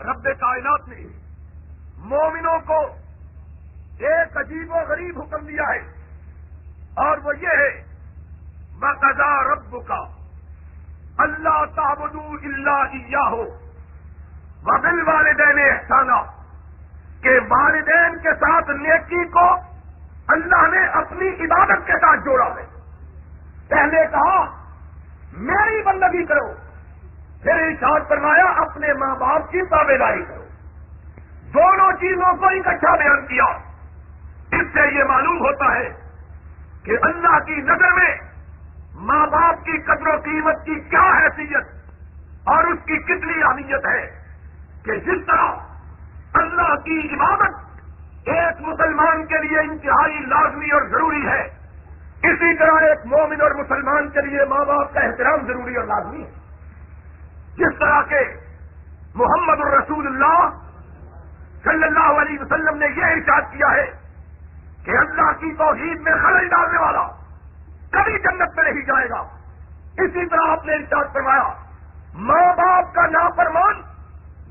رب کائنات نے مومنوں کو ایک عجیب و غریب حکم دیا ہے، اور وہ یہ ہے وَقَضَىٰ رَبُّكَ أَلَّا تَعْبُدُوا إِلَّا إِيَّاهُ وَبِالْوَالِدَيْنِ إِحْسَانًا، کہ والدین کے ساتھ نیکی کو اللہ نے اپنی عبادت کے ساتھ جوڑا ہے۔ پہلے کہا میری بندگی کرو، پھر ارشاد فرمایا اپنے ماں باپ کی تابعداری کرو۔ دونوں چیزوں کو اکٹھا بیان کیا۔ اس سے یہ معلوم ہوتا ہے کہ اللہ کی نظر میں ماں باپ کی قدر و قیمت کی کیا حیثیت اور اس کی کتنی اہمیت ہے، کہ جس طرح اللہ کی عبادت ایک مسلمان کے لیے انتہائی لازمی اور ضروری ہے، اسی طرح ایک مومن اور مسلمان کے لیے ماں باپ کا احترام ضروری اور لازمی ہے۔ جس طرح کے محمد الرسول اللہ صلی اللہ علیہ وسلم نے یہ ارشاد کیا ہے کہ اللہ کی توحید میں خلل ڈالنے والا کبھی جنت میں نہیں جائے گا، اسی طرح آپ نے ارشاد فرمایا ماں باپ کا نافرمان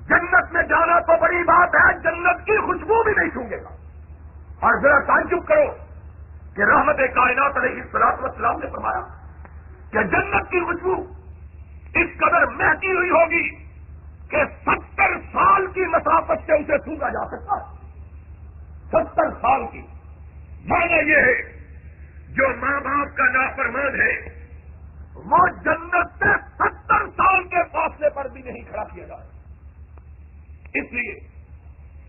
جنت میں جانا تو بڑی بات ہے، جنت کی خوشبو بھی نہیں سونگے گا۔ اور ذرا تعجب کرو کہ رحمت کائنات علیہ الصلوۃ والسلام نے فرمایا کہ جنت کی خوشبو اس قدر مہکی ہوئی ہوگی کہ 70 سال کی مسافت سے اسے سونگا جا سکتا ہے۔ 70 سال کی معنی یہ ہے جو ماں باپ کا نافرمان ہے وہ جنت سے 70 سال کے فاصلے پر بھی نہیں کھڑا کیا جائے۔ اس لیے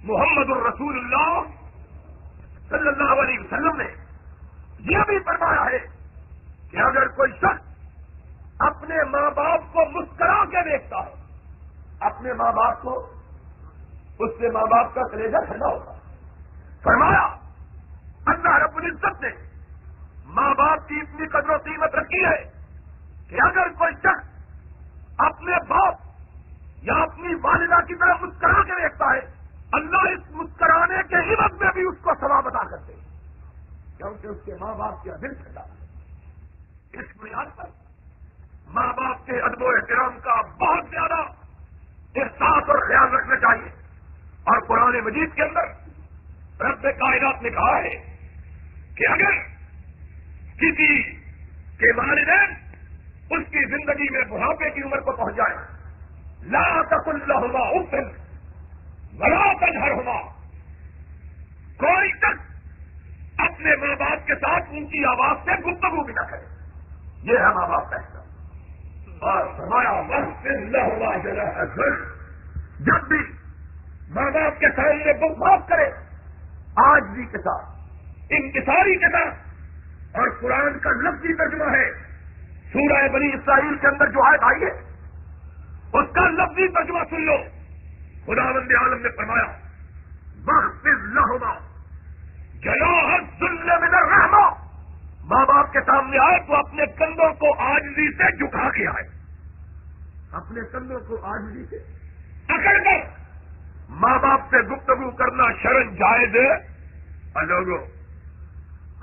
محمد الرسول اللہ صلی اللہ علیہ وسلم نے یہ بھی فرمایا ہے کہ اگر کوئی شخص اپنے ماں باپ کو مسکرا کے دیکھتا ہے، اپنے ماں باپ کو، اس سے ماں باپ کا کلیجہ ٹھنڈا ہوتا ہے۔ فرمایا اللہ رب العزت نے ماں باپ کی اتنی قدر و قیمت رکھی ہے کہ اگر کوئی شخص اپنے باپ یا اپنی والدہ کی طرف مسکرا کے دیکھتا ہے، اللہ اس مسکرانے کے عوض میں بھی اس کو ثواب عطا کرتے ہیں، کیونکہ اس کے ماں باپ کا دل ٹھنڈا ہے۔ اس بنیاد پر ماں باپ کے ادب و احترام کا بہت زیادہ احساس اور خیال رکھنا چاہیے۔ اور قرآن مجید کے اندر رب کائنات نے کہا ہے کہ اگر کسی کے والدین اس کی زندگی میں بڑھاپے کی عمر کو پہنچ جائے، لا تقل لهما اف ولا تنهرهما، کوئی شخص اپنے ماں باپ کے ساتھ ان کی آواز سے گفتگو بھی نہ کرے، یہ ہے ماں باپ کا احترام۔ اور فرمایا واخفض لهما جناح الذل، جب بھی ماں باپ کے سامنے بات کرے عاجزی کے ساتھ، انکساری کے ساتھ۔ اور قرآن کا لفظی ترجمہ ہے سورہ بنی اسرائیل کے اندر جو آیت آئی ہے اس کا لفظی ترجمہ سن لو۔ خداوند عالم نے فرمایا واخفض لهما جناح الذل من الرحمہ، ماں باپ کے سامنے آئے تو اپنے کندھوں کو عاجزی سے جھکا کے آئے، اپنے کندھوں کو عاجزی سے اکڑ کر ماں باپ سے گفتگو کرنا شرعاً جائز ہے۔ اور لوگوں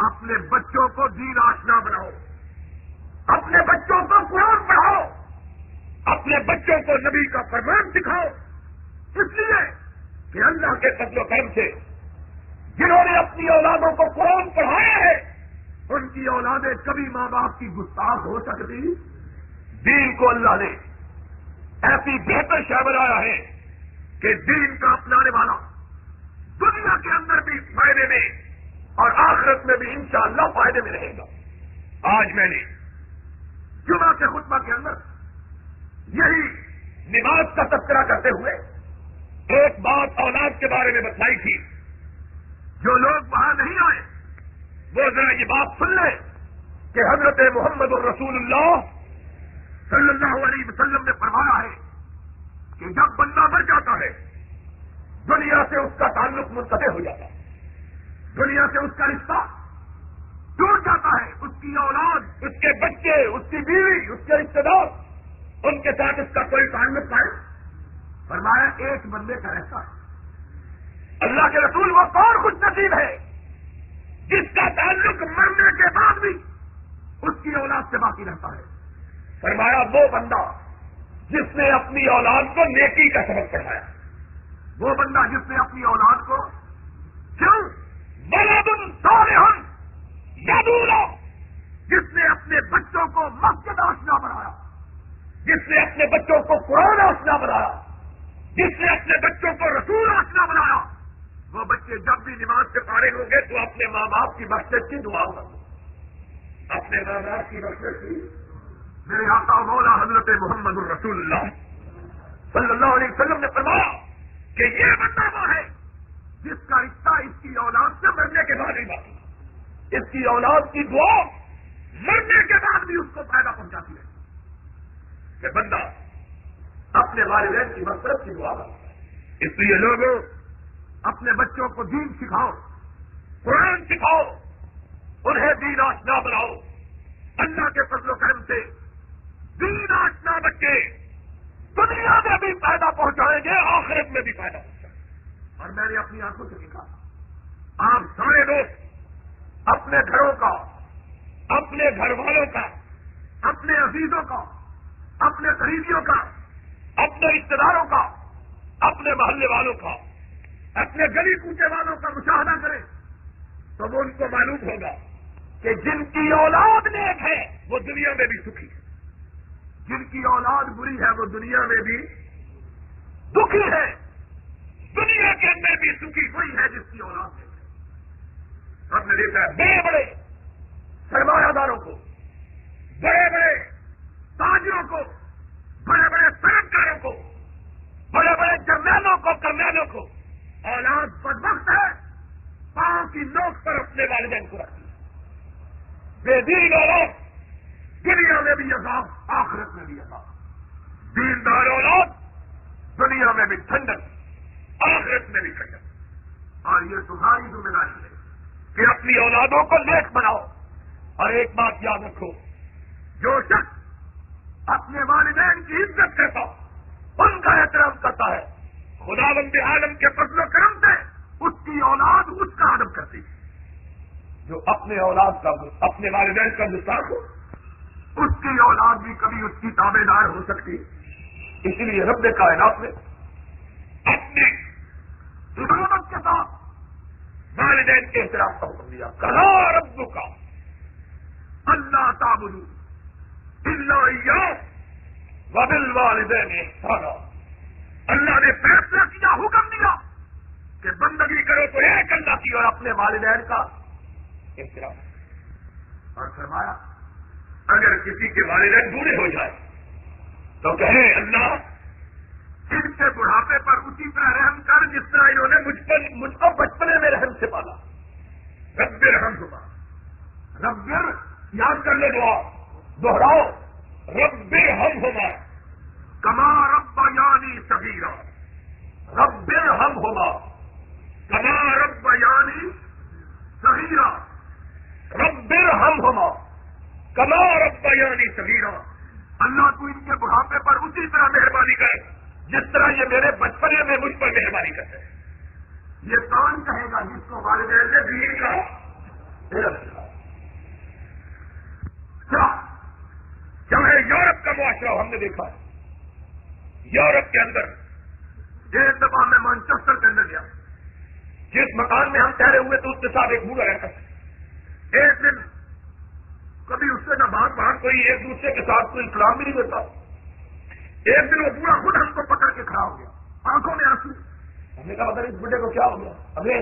اپنے بچوں کو دین آشنا بناؤ، اپنے بچوں کو قرآن پڑھاؤ، اپنے بچوں کو نبی کا فرمان سکھاؤ، اس لیے کہ اللہ کے فضل و کرم سے جنہوں نے اپنی اولادوں کو قرآن پڑھایا ہے ان کی اولادیں کبھی ماں باپ کی گستاخ ہو سکتی؟ دین کو اللہ نے ایسی بہتر شے بنایا ہے کہ دین کا اپنانے والا دنیا کے اندر بھی فائدے میں اور آخرت میں بھی انشاءاللہ فائدے میں رہے گا۔ آج میں نے جمعہ کے خطبہ کے اندر یہی نماز کا تذکرہ کرتے ہوئے ایک بات اولاد کے بارے میں بتلائی تھی۔ جو لوگ وہاں نہیں آئے وہ ذرا یہ بات سن لیں کہ حضرت محمد الرسول اللہ صلی اللہ علیہ وسلم نے فرمایا ہے کہ جب بندہ مر جاتا ہے دنیا سے اس کا تعلق منقطع ہو جاتا ہے، دنیا سے اس کا رشتہ ٹوٹ جاتا ہے، اس کی اولاد، اس کے بچے، اس کی بیوی، اس کے رشتے دار، ان کے ساتھ اس کا کوئی تعلق ہے؟ فرمایا ایک بندے کا رہتا ہے۔ اللہ کے رسول وہ کون خوش نصیب ہے جس کا تعلق مرنے کے بعد بھی اس کی اولاد سے باقی رہتا ہے؟ فرمایا وہ بندہ جس نے اپنی اولاد کو نیکی کا سبق پڑھایا، وہ بندہ جس نے اپنی اولاد کو کیوں ولد صالح یدعو، جس نے اپنے بچوں کو مسجد آشنا بنایا، جس نے اپنے بچوں کو قرآن آشنا بنایا، جس نے اپنے بچوں کو رسول آشنا بنایا، وہ بچے جب بھی نماز سے فارغ ہوں گے تو اپنے ماں باپ کی بخشش کی دعا کریں، اپنے ماں باپ کی بخشش کی۔ میرے آقا مولا حضرت محمد الرسول اللہ صلی اللہ علیہ وسلم نے فرمایا کہ یہ بندہ وہ ہے جس کا رشتہ اس کی اولاد سے مرنے کے بعد ہی باقی، اس کی اولاد کی دعا مرنے کے بعد بھی اس کو فائدہ پہنچاتی ہے کہ بندہ اپنے والدین کی مغفرت کی دعا کرتا ہے۔ اس لیے لوگوں اپنے بچوں کو دین سکھاؤ، قرآن سکھاؤ، انہیں دین آشنا بناؤ۔ اللہ کے فضل و کرم سے دین آشنا بچے دنیا میں بھی فائدہ پہنچائیں گے، آخرت میں بھی فائدہ پہنچائیں گے۔ اور میں نے اپنی آنکھوں سے دیکھا، آپ سارے لوگ اپنے گھروں کا، اپنے گھر والوں کا، اپنے عزیزوں کا، اپنے قریبیوں کا، اپنے رشتے داروں کا، اپنے محلے والوں کا، اپنے گلی کوچے والوں کا مشاہدہ کریں تو وہ ان کو معلوم ہوگا کہ جن کی اولاد نیک ہے وہ دنیا میں بھی سکھی ہے، جن کی اولاد بری ہے وہ دنیا میں بھی دکھی ہے۔ دنیا کے اندر بھی سکھی کوئی ہے جس کی اولاد نیک ہے۔ ہم نے دیکھا ہے بڑے بڑے سرمایہ داروں کو، بڑے بڑے تاجروں کو، بڑے بڑے صنعتکاروں کو، بڑے بڑے جرنیلوں کو، کرنیلوں کو اولاد بدبخت ہے، پاؤں کی نوک پر اپنے والدین کو رکھتی ہے۔ بے دین اولاد دنیا میں بھی عذاب، آخرت میں بھی عذاب۔ دیندار اولاد دنیا میں بھی ٹھنڈک، آخرت میں بھی ٹھنڈک۔ اور یہ تمہاری ذمہ داری ہے کہ اپنی اولادوں کو نیک بناؤ۔ اور ایک بات یاد رکھو، جو شخص اپنے والدین کی عزت کرتا، ان کا احترام کرتا ہے، خداوند عالم کے فضل و کرم سے اس کی اولاد اس کا ادب کرتی ہے۔ جو اپنے اولاد کا، اپنے والدین کا گستاخ ہو، اس کی اولاد بھی کبھی اس کی تابع دار ہو سکتی ہے۔ اسی لیے رب کائنات نے اپنی عبادت کے ساتھ والدین کے احترام کا حکم دیا۔ کہا ربک اللہ تعبدوا الا ایاہ وبالوالدین احسانا۔ اللہ نے فیصلہ کیا، حکم دیا کہ بندگی کرو تو ایک اللہ کی اور اپنے والدین کا احترام۔ اور فرمایا اگر کسی کے والدین بوڑھے ہو جائے تو کہیں اللہ ان کے بڑھاپے پر اسی طرح رحم کر جس طرح انہوں نے مجھ کو بچپنے میں رحم سے پالا۔ رب ارحمہما، رب یاد کر لے، دعا دوہراؤ، رب ارحمہما کما ربیانی صغیرا، رب ارحمہما کما ربیانی صغیرا، رب ارحمہما کما ربیانی صغیرا۔ اللہ تو ان کے بڑھاپے پر اسی طرح مہربانی کرے جس طرح یہ میرے بچپنے میں مجھ پر مہربانی کرتے ہیں۔ یہ کون کہے گا جس کو والدین نے دین کا علم دیا؟ چاہے یورپ کا معاشرہ ہم نے دیکھا ہے، یورپ کے اندر ایک دفعہ میں مانچسٹر کے اندر گیا، جس مکان میں ہم ٹھہرے ہوئے تو اس کے ساتھ ایک بوڑھا رہتا تھا۔ ایک دن کبھی اس سے نہ بات کوئی، ایک دوسرے کے ساتھ کوئی سلام بھی نہیں دیتا۔ ایک دن وہ بوڑھا خود ہم کو پکڑ کے کھڑا ہو گیا، آنکھوں میں آنسو۔ ہم نے کہا پتہ نہیں اس بڈھے کو کیا ہو گیا؟ ابھی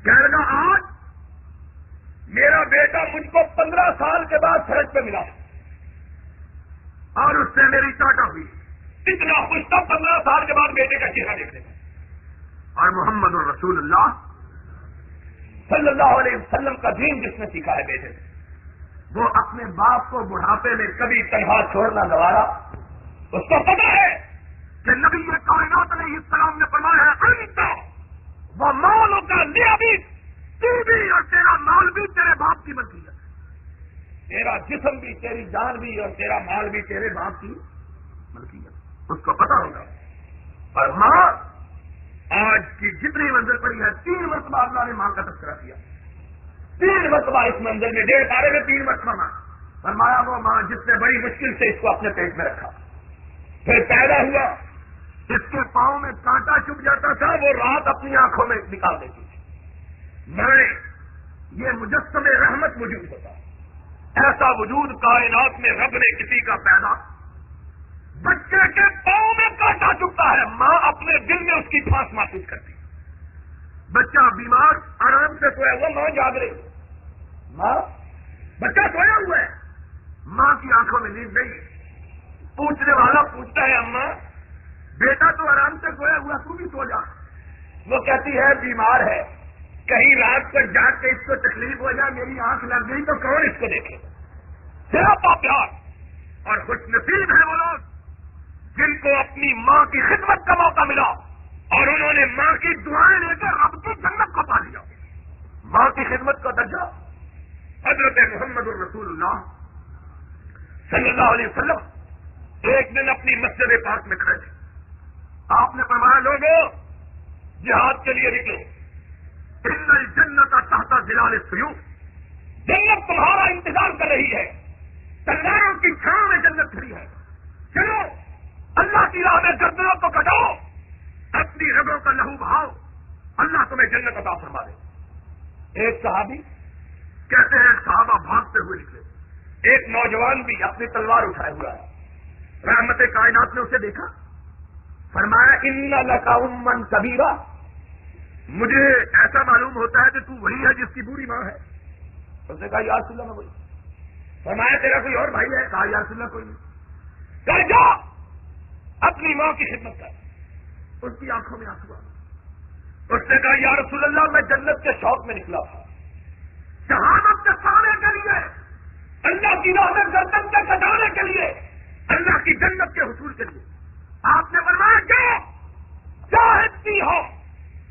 کہنے لگا آج میرا بیٹا مجھ کو 15 سال کے بعد سڑک پہ ملا اور اس سے میری ٹاٹا ہوئی، اتنا خوش تھا 15 سال کے بعد بیٹے کا چہرہ دیکھنے کا۔ اور محمد الرسول اللہ صلی اللہ علیہ وسلم کا دین جس نے سیکھا ہے بیٹے سے، وہ اپنے باپ کو بڑھاپے میں کبھی تنہا چھوڑنا گوارا۔ اس کو پتا ہے کہ نبی کائنات علیہ السلام نے فرمایا ہے وہ مالوں کا لیا بھی، تو بھی اور تیرا مال بھی تیرے باپ کی ملکیت ہے، تیرا جسم بھی، تیری جان بھی اور تیرا مال بھی تیرے باپ کی ملکیت۔ اس کو پتا ہوگا۔ اور ماں آج کی جتنی منزل پڑی ہے، 3 مرتبہ اللہ نے ماں کا تذکرہ کیا، 3 مرتبہ اس منزل میں، 1.5 پارے میں 3 مرتبہ ماں۔ فرمایا وہ ماں جس نے بڑی مشکل سے اس کو اپنے پیٹ میں رکھا، پھر پیدا ہوا، اس کے پاؤں میں کانٹا چبھ جاتا تھا، وہ رات اپنی آنکھوں میں نکال دیتی تھی۔ میں یہ مجسم رحمت وجود ہوتا، ایسا وجود کائنات میں رب نے کسی کا پیدا۔ بچے کے پاؤں میں کانٹا چبھتا ہے، ماں اپنے دل میں اس کی پھانس محسوس کرتی ہے۔ بچہ بیمار آرام سے سویا ہوا، ماں جاگ رہی، ماں بچہ سویا ہوا ہے، ماں کی آنکھوں میں نیند نہیں۔ پوچھنے والا پوچھتا ہے اماں بیٹا تو آرام سے سویا ہوا، تو بھی سو جا۔ وہ کہتی ہے بیمار ہے، کہیں رات کو جاگ کے اس کو تکلیف ہو جائے، میری آنکھ لگ گئی تو کون اس کو دیکھے۔ سراپا پیار اور خوش نصیب ہے وہ لوگ جن کو اپنی ماں کی خدمت کا موقع ملا اور انہوں نے ماں کی دعائیں لے کر رب کی جنت کو پا لیا۔ ماں کی خدمت کا درجہ حضرت محمد الرسول اللہ صلی اللہ علیہ وسلم ایک دن اپنی مسجد پاک میں کھڑے تھے۔ آپ نے فرمایا لوگوں جہاد کے لیے نکلو، ان الجنت تحت ظلال السیوف، جنت تمہارا انتظار کر رہی ہے، تلواروں کی چھاؤں میں جنت کھڑی ہے، چلو اللہ کی راہ میں گردنوں کو کٹاؤ، اپنی رگوں کا لہو بہاؤ، اللہ تمہیں جنت عطا فرما دے۔ ایک صحابی کہتے ہیں صحابہ بھاگتے ہوئے نکلے، ایک نوجوان بھی اپنی تلوار اٹھائے ہوا ہے، رحمت کائنات نے اسے دیکھا، فرمایا ان لک امن کبیرہ، مجھے ایسا معلوم ہوتا ہے کہ تو وہی ہے جس کی بوڑھی ماں ہے۔ اس نے کہا یا رسول اللہ میں وہی۔ فرمایا تیرا کوئی اور بھائی ہے؟ کہا یا رسول اللہ کوئی نہیں۔ کہا جا اپنی ماں کی خدمت کر۔ اس کی آنکھوں میں آنسو آئے۔ اس نے کہا یا رسول اللہ میں جنت کے شوق میں نکلا تھا، شہادت کے پانے کے لیے، اللہ کی راہ میں گردن کے کٹانے کے لیے، اللہ کی جنت کے حصول کے لیے۔ آپ نے فرمایا کیا جاہد کی ہو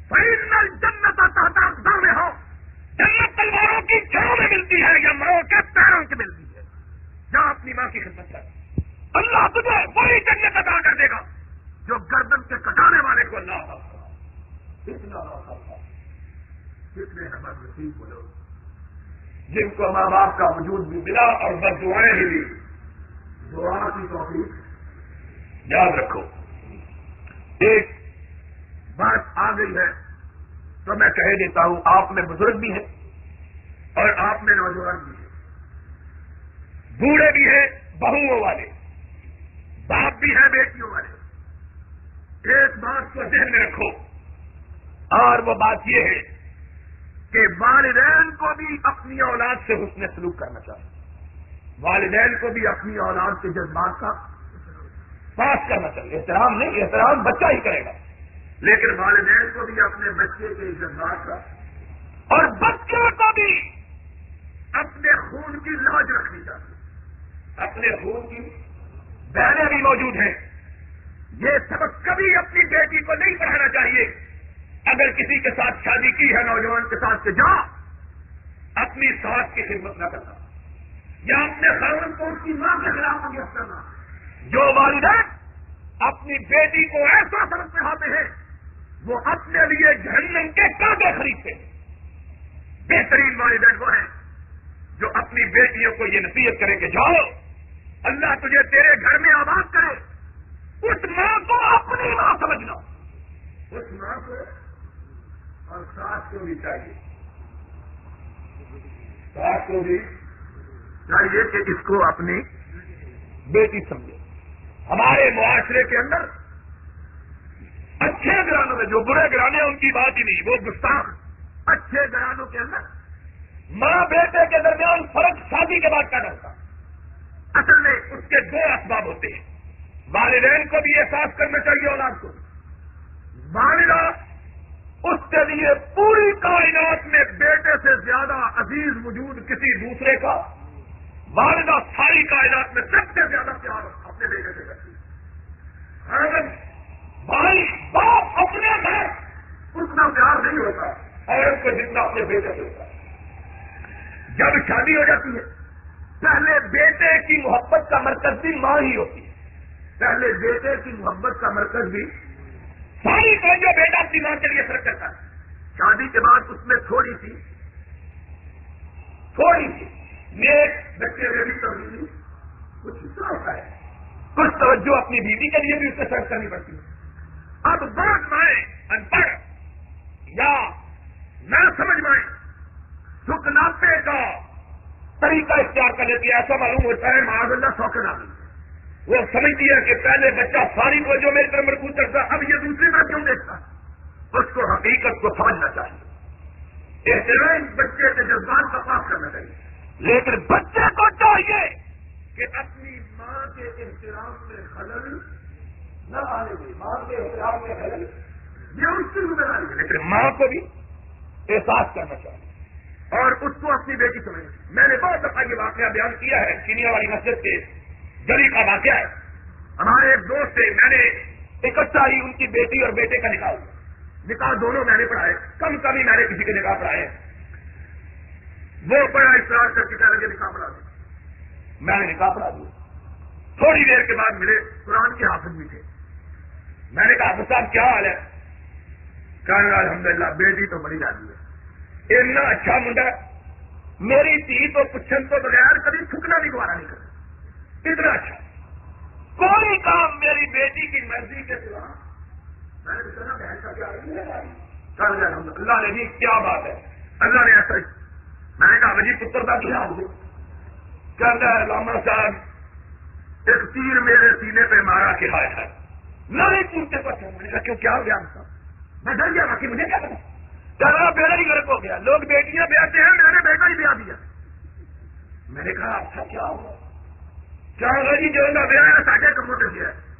فإن الجنت تحت أقدامها، جنت تلواروں کی چھاؤں میں ملتی ہے یا ماں کے پیروں کی ملتی ہے۔ جہاں اپنی ماں کی خدمت کر، اللہ تجھے وہی جنت عطا کر دے گا جو گردن کے کٹانے والے کو اللہ عطا کرے۔ کتنے ہمارے نصیب وہ لوگ جن کو ماں باپ کا وجود بھی ملا اور بد دعائیں بھی دی۔ دعا کی توفیق یاد رکھو۔ ایک بات آ گئی ہے تو میں کہہ دیتا ہوں، آپ میں بزرگ بھی ہیں اور آپ میں نوجوان بھی ہیں، بوڑھے بھی ہیں بہوؤں والے، باپ بھی ہیں بیٹیوں والے۔ ایک بات کو ذہن میں رکھو اور وہ بات یہ ہے کہ والدین کو بھی اپنی اولاد سے حسن سلوک کرنا چاہیے، والدین کو بھی اپنی اولاد کے جذبات کا پاس کرنا چاہیے۔ احترام نہیں، احترام بچہ ہی کرے گا، لیکن والدین کو بھی اپنے بچے کے جذبات کا اور بچے کو بھی اپنے خون کی لاج رکھنی چاہیے۔ اپنے خون کی بہنیں بھی موجود ہیں، یہ سبق کبھی اپنی بیٹی کو نہیں پڑھانا چاہیے۔ اگر کسی کے ساتھ شادی کی ہے نوجوان کے ساتھ کہ جا اپنی ساس کی خدمت نہ کرنا یا اپنے خاوند کو اس کی ماں کے خلاف نیت کرنا۔ جو والدین اپنی بیٹی کو ایسا سبق پڑھاتے ہیں وہ اپنے لیے جہنم کے کانٹے خریدتے ہیں۔ بہترین والدین وہ ہیں جو اپنی بیٹیوں کو یہ نصیحت کرے کہ جاؤ اللہ تجھے تیرے گھر میں آباد کرے۔ اس ماں کو اپنی ماں سمجھنا، اس ماں کو اور ساس کو بھی چاہیے، ساس کو بھی چاہیے کہ اس کو اپنی بیٹی سمجھے۔ ہمارے معاشرے کے اندر اچھے گھرانوں میں، جو برے گھرانے ہیں ان کی بات ہی نہیں، وہ گستاخ، اچھے گھرانوں کے اندر ماں بیٹے کے درمیان فرق شادی کے بعد پیدا ہوتا ہے۔ اصل میں اس کے دو اسباب ہوتے ہیں۔ والدین کو بھی احساس کرنا چاہیے اولاد کو، والدہ اس کے لیے پوری کائنات میں بیٹے سے زیادہ عزیز وجود کسی دوسرے کا، والدہ ساری کائنات میں سب سے زیادہ پیار اپنے بیٹے سے کرتی ہے۔ بھائی باپ اپنے گھر اتنا پیار نہیں ہوتا اور کو جتنا اپنے بیٹے سے ہوتا ہے۔ جب شادی ہو جاتی ہے پہلے بیٹے کی محبت کا مرکز بھی ماں ہی ہوتی ہے، پہلے بیٹے کی محبت کا مرکز بھی ساری توجہ بیٹا اپنی ماں کے لیے فرق کرتا ہے۔ شادی کے بعد اس میں تھوڑی سی نیک بچے میں بھی تبدیلی کچھ حصہ ہوتا ہے، کچھ توجہ اپنی بیوی کے لیے بھی اس سے فرق کرنی پڑتی ہے۔ اب بعض مائیں ان پڑھ یا نہ سمجھ مائیں سکناپے کا طریقہ اختیار کر لیتی ہے. ایسا معلوم ہوتا ہے معاذ اللہ سوکن آدمی وہ سمجھتی ہے کہ پہلے بچہ فارغ ہو جو میری طرف مرکوز کرتا اب یہ دوسری طرف کیوں دیکھتا. اس کو حقیقت کو سمجھنا چاہیے. احترام بچے کے جذبات کا پاس کرنا چاہیے, لیکن بچے کو چاہیے کہ اپنی ماں کے احترام میں خلل نہ آنے دے. ماں کے احترام میں خلل یہ اس کی ذمہ داری ہے, لیکن ماں کو بھی احساس کرنا چاہیے اور اس کو اپنی بیٹی سمجھنا. میں نے بہت دفعہ یہ واقعہ بیان کیا ہے, چینیا والی مسجد کے گلی کا واقعہ ہے. ہمارے ایک دوست سے میں نے اکٹھا ہی ان کی بیٹی اور بیٹے کا نکاح دونوں میں نے پڑھائے, کم ہی میں نے کسی کے نکاح پڑھائے. وہ بڑا اصرار کر کے کہہ لگے نکاح پڑھا دیا. میں نے نکاح پڑھا دیا. تھوڑی دیر کے بعد ملے, قرآن کے حافظ بھی تھے. میں نے کہا حافظ صاحب کیا حال ہے؟ کہا الحمدللہ بیٹی تو بڑی جاتی ہے, اتنا اچھا منڈا, میری تھی تو پچھن تو بغیر کبھی تھکنا بھی گوارا نہیں کرتا, اتنا اچھا, کوئی کام میری بیٹی کی مرضی کے سوا. میں نے کہا بہن کا کیا اللہ نے جی کیا بات ہے, اللہ نے ایسا. میں نے کہا جی پتر کا کیا ہو کہتا ہے علامہ صاحب ایک تیر میرے سینے پہ مارا کہ ہائے ہے نہیں پوچھتے پر. میں نے کہا کیوں کیا ہو گیا صاحب؟ میں ڈر گیا باقی مجھے کیا پتا. ڈرنا بیڑا ہی غلط ہو گیا, لوگ بیٹیاں بیاتے ہیں, میں نے بیٹا ہی بیا دیا. میں نے کہا اچھا کیا ہوا؟ کیا ہوگا جی جو نہ بیاہ ہے ساڑھے کمپیوٹر کیا ہے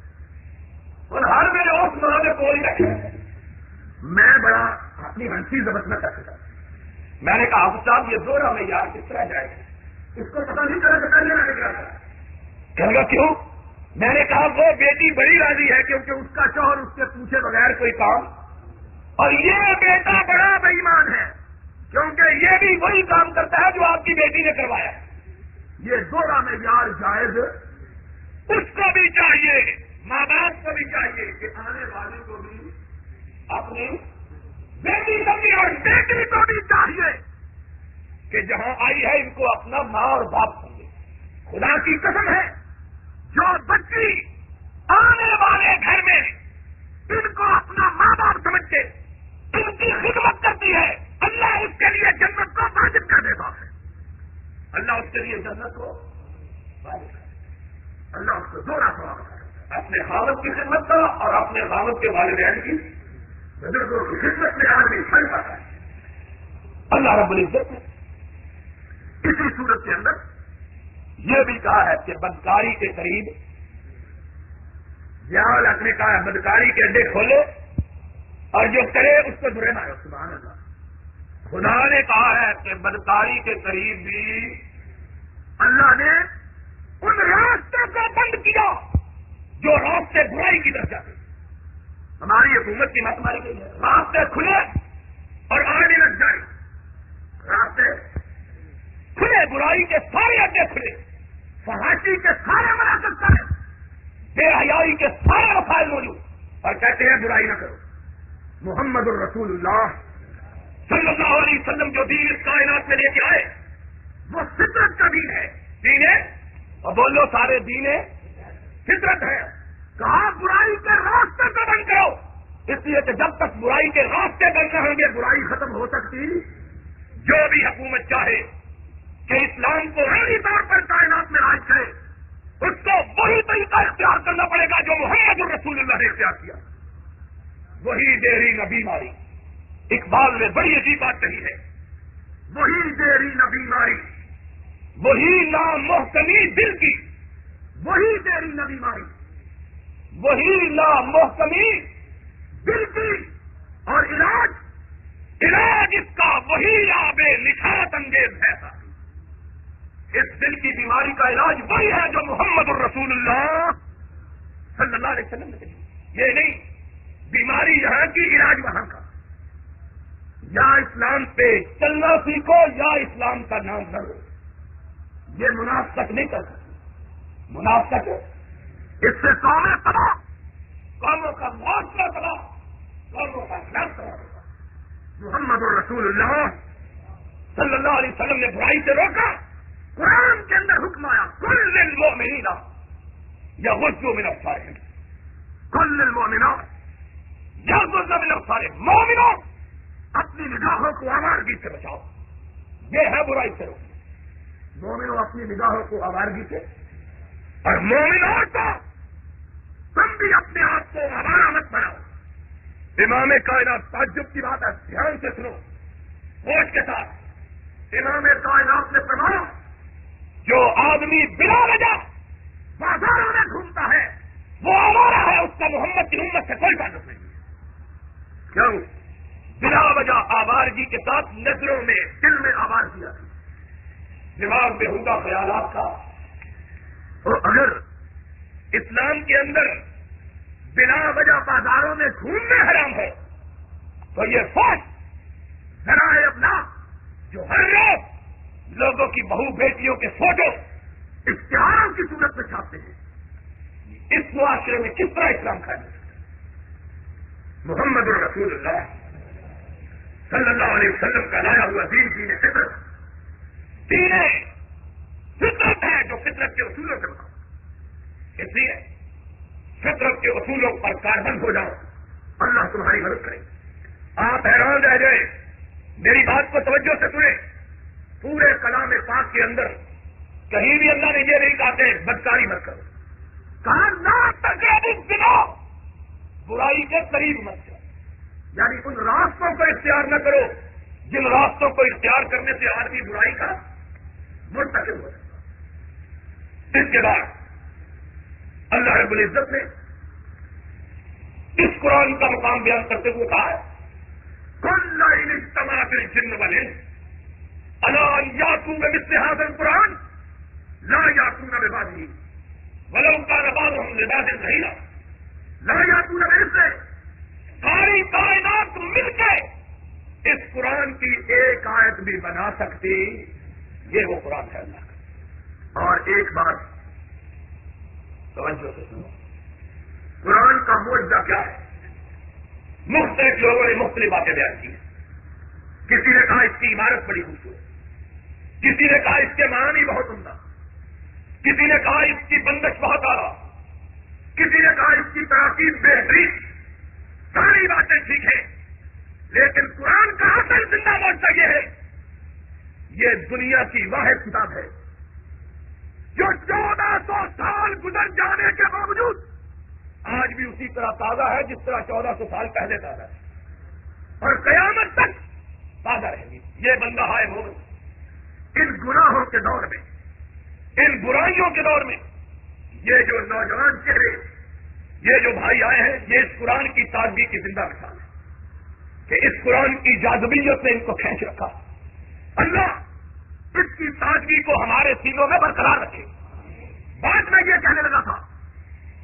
اور ہر میرے اس ماں میں کوئی رکھے. میں بڑا اپنی ہنسی ضبط میں کر سکتا. میں نے کہا حافظ صاحب یہ دورہ میں یار کس طرح جائے گا, اس کو پتا نہیں چلا کہ پہلے میں نے کہا کہے گا کیوں. میں نے کہا وہ بیٹی بڑی راضی ہے کیونکہ اس کا شوہر اس سے پوچھے بغیر کوئی کام, اور یہ بیٹا بڑا بے ایمان ہے کیونکہ یہ بھی وہی کام کرتا ہے جو آپ کی بیٹی نے کروایا. یہ دورہ میں یار جائز, اس کو بھی چاہیے, ماں باپ کو بھی چاہیے کہ آنے والے کو بھی اپنی بیٹی سمجھے اور بیٹی کو بھی چاہیے کہ جہاں آئی ہے ان کو اپنا ماں اور باپ سمجھے. خدا کی قسم ہے جو بچی آنے والے گھر میں ان کو اپنا ماں باپ سمجھ کے ان کی خدمت کرتی ہے, اللہ اس کے لیے جنت کو واجب کر دیتا ہے. اللہ اس کے لیے جنت کو واجب کر دیتا. اللہ اس کو زورا سواب کرتا ہے اپنے خاوند کی خدمت کا اور اپنے خاوند کے والدین کی بزرگوں کی خدمت میں آدمی پڑ پاتا ہے. اللہ رب العزت نے اسی صورت کے اندر یہ بھی کہا ہے کہ بدکاری کے قریب جہاں نے کہا ہے بدکاری کے اڈے کھولو اور جو کرے اس کو برے مارو. سبحان اللہ. خدا نے کہا ہے کہ بدکاری کے قریب بھی اللہ نے ان راستوں کو بند کیا جو راستے برائی کی طرف جاتے. ہماری حکومت کی مت ماری گئی ہے, راستے کھلے اور آنے لگ جائے. راستے کھلے, برائی کے سارے اڈے کھلے, فحاشی کے سارے مراکز کرے, بے حیائی کے سارے وسائل موجود, اور کہتے ہیں برائی نہ کرو. محمد الرسول اللہ صلی اللہ علیہ وسلم جو دین اس کائنات میں لے کے آئے وہ فطرت کا دین ہے. دین ہے اور بولو سارے دین فطرت ہے. کہا برائی کے راستے کو بند کرو, اس لیے کہ جب تک برائی کے راستے بند نہ ہوں گے برائی ختم ہو سکتی. جو بھی حکومت چاہے کہ اسلام کو عملی طور پر کائنات میں راج کرے اس کو وہی طریقہ اختیار کرنا پڑے گا جو محمد الرسول اللہ نے اختیار کیا. وہی دیری نہ بیماری. اقبال نے بڑی عجیب بات کہی ہے, وہی دیری نہ بیماری, وہی نامحکمی دل کی, وہی دیری نہ بیماری, وہی نامحکمی دل کی, اور علاج اس کا وہی آب نشاط انگیز ہے. اس دل کی بیماری کا علاج وہی ہے جو محمد الرسول اللہ صلی اللہ علیہ وسلم نے کہی. یہ نہیں بیماری یہاں کی علاج وہاں کا. یا اسلام پہ چلنا سیکھو یا اسلام کا نام نہ لو. یہ منافقت نہیں کر سکتی. منافقت اس سے قومیں تباہ, قوموں کا معاشرہ تباہ, قوموں کا اخلاق تباہ ہوگا. محمد الرسول اللہ صلی اللہ علیہ وسلم نے برائی سے روکا. قرآن کے اندر حکم آیا کل للمؤمنین یغضوا من ابصارہم, کل للمؤمنات یغضضن من ابصارہن، مومنوں اپنی نگاہوں کو آوارگی سے بچاؤ، یہ ہے برائی سے روکنا۔ مومنوں اپنی نگاہوں کو آوارگی سے، اور مومنوں کو تم بھی اپنے آپ کو آوارہ مت بناؤ۔ امام کائنات، تعجب کی بات ہے، دھیان سے سنو ہوش کے ساتھ۔ امام کائنات نے فرمایا جو آدمی بلا وجہ بازاروں میں گھومتا ہے وہ آوارہ ہے، اس کا محمد کی امت سے کوئی تعلق نہیں ہے۔ کیوں؟ بلا وجہ آوارگی کے ساتھ نظروں میں، دل میں آوارگی آتی، دماغ میں ہوگا خیالات کا۔ اور اگر اسلام کے اندر بلا وجہ بازاروں میں گھومنا حرام ہے تو یہ فوج ذرائع ابلاغ جو ہر روز لوگوں کی بہو بیٹیوں کے فوٹو اشتہاروں کی صورت میں چھاپتے ہیں، اس معاشرے میں کس طرح اسلام قائم ہو سکتا ہے؟ محمد الرسول اللہ صلی اللہ علیہ وسلم کا لایا ہوا دین دین فطرت، دین فطرت ہے جو فطرت کے اصولوں کے مطابق، اس لیے فطرت کے اصولوں پر کاربند ہو جاؤ، اللہ تمہاری مدد کرے۔ آپ حیران رہ جائیں، میری بات کو توجہ سے سنیں، پورے کلام پاک کے اندر کہیں بھی اللہ نے یہ نہیں کہا کہ بدکاری مت کرو، کہا لا تقربوا الزنا، برائی کے قریب مت جاؤ، یعنی ان راستوں کو اختیار نہ کرو جن راستوں کو اختیار کرنے سے آدمی برائی کا مرتکب ہو جاتا۔ اس کے بعد اللہ رب العزت نے اس قرآن کا مقام بیان کرتے ہوئے کہا ہے کل ان اجتمعت الجن والانس علی ان یاتوا بمثل هذا القرآن لا یاتون بمثلہ ولو کان بعضهم لبعض ظہیرا، لا یاتون بمثلہ، ساری کائنات مل کے اس قرآن کی ایک آیت بھی بنا سکتی، یہ وہ قرآن ہے اللہ کا۔ اور ایک بات توجہ سے سنو، قرآن کا معجزہ کیا ہے؟ مختلف لوگوں نے مختلف باتیں بیان کی ہیں۔ کسی نے کہا اس کی عمارت بڑی خوبصورت، کسی نے کہا اس کے معنی بہت عمدہ، کسی نے کہا اس کی بندش بہت اعلیٰ، کسی نے کہا اس کی تراکیب بہترین، ساری باتیں ٹھیک ہیں، لیکن قرآن کا اصل زندہ معجزہ یہ ہے، یہ دنیا کی واحد کتاب ہے جو 1400 سال گزر جانے کے باوجود آج بھی اسی طرح تازہ ہے جس طرح 1400 سال پہلے تازہ ہے، اور قیامت تک تازہ رہے گی۔ یہ بندہ ہے مومن، ان گناہوں کے دور میں، ان برائیوں کے دور میں، یہ جو نوجوان چہرے، یہ جو بھائی آئے ہیں، یہ اس قرآن کی تازگی کی زندہ مثال ہے کہ اس قرآن کی جاذبیت نے ان کو کھینچ رکھا۔ اللہ اس کی تازگی کو ہمارے سینوں میں برقرار رکھے۔ بعد میں یہ کہنے لگا تھا